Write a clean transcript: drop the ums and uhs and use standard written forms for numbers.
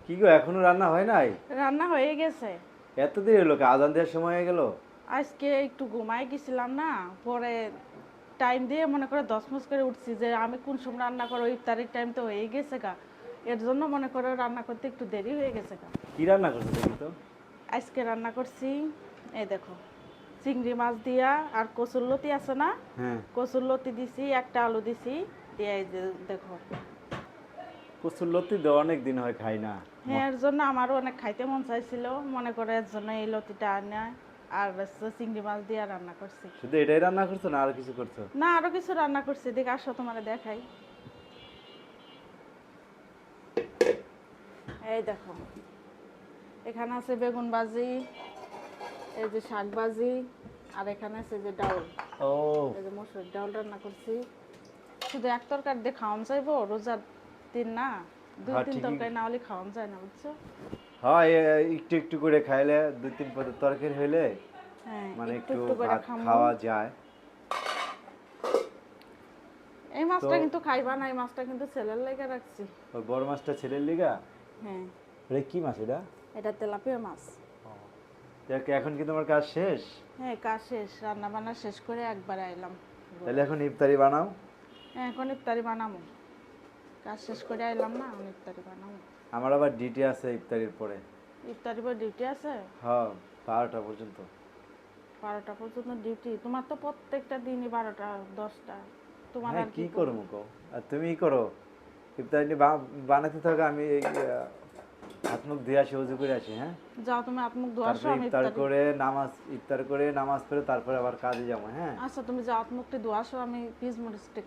কি গো এখনো রান্না হয় নাই? রান্না হয়ে গেছে। এত দেরি হলো, আজান দেওয়ার সময় হয়ে গেল। আজকে একটু ঘুমাই গেছিলাম না, পরে টাইম দিয়ে মনে করে 10 মিনিট করে উঠছি যে আমি কোন সময় রান্না করো, ইফতারের টাইম তো হয়ে গেছে গা। এর জন্য মনে করো রান্না করতে একটু দেরি হয়ে গেছে গা। কি রান্না করছো দেখি তো? আজকে রান্না করছি, এই দেখো, চিংড়ি মাছ দিয়া আর কচুর লতি আছে না, হ্যাঁ। কচুর লতি দিছি, একটা আলু দিছি, দিয়ে এই যে দেখো। কচুর লতি দেওয়া অনেক দিন হয় খাই না। হ্যাঁ, এর জন্য আমারও অনেক খাইতে মন চাইছিল, মনে করে এর জন্য এই লতিটা আনা আর চিংড়ি মাছ দিয়ে রান্না করছি। শুধু এটাই রান্না করছো না আর কিছু করছো? না, আরো কিছু রান্না করছি, দেখে আসো তোমার দেখাই। এই দেখো, এখানে আছে বেগুন ভাজি, এই যে শাক ভাজি, আর এখানে আছে যে ডাউল, ও এই যে মসুর ডাউল রান্না করছি। শুধু এক তরকারি দিয়ে খাওয়ান যাইবো, রোজার দিন না, দুই হ্যাঁ তিন ঠিকই। তরকারি না হলে খাওয়ান যায় না, বুঝছো? হ্যাঁ একটু একটু করে খাইলে দুই তিন পদের তরকারি হইলে হ্যাঁ, মানে একটু একটু একটু করে ভাত খামো। খাওয়া যায়। এই তো মাছটা কিন্তু খাইবা না, এই মাছটা কিন্তু ছেলের লেগে রাখছি। ওই বড় মাছটা ছেলের লিগা? হ্যাঁ, এটা কি মাছ এটা? এটা তেলাপিয়া মাছ। দেখ, এখন কি তোমার কাজ শেষ? হ্যাঁ, কাজ শেষ, রান্না বান্না শেষ করে একবার আইলাম। তাহলে এখন ইফতারি বানাও। হ্যাঁ, এখন ইফতারি বানাবো, কাজ শেষ করে আইলাম না, এখন ইফতারি বানাবো। আমার আবার ডিউটি আছে ইফতারির পরে। ইফতারি পর ডিউটি আছে? হ্যাঁ, 12টা পর্যন্ত। 12টা পর্যন্ত ডিউটি? তোমার তো প্রত্যেকটা দিনই 12টা 10টা, তোমার হ্যাঁ আর কি কি করবো করবো? কও? আর তুমিই করো। ইফতারি বানাতে থাকো, আমি এই হাত মুখ ধুয়ে আসি, উজু করে আসি। হ্যাঁ, যাও, তুমি হাত মুখ ধোয়া আসো, তারপরে আমি ইফতার ইফতারি। করে নামাজ পড়ে তারপরে আবার কাজে যাবো। হ্যাঁ, আচ্ছা, তুমি যাও, হাত মুখটি ধোয়া আসো, আমি পিস মরিচটি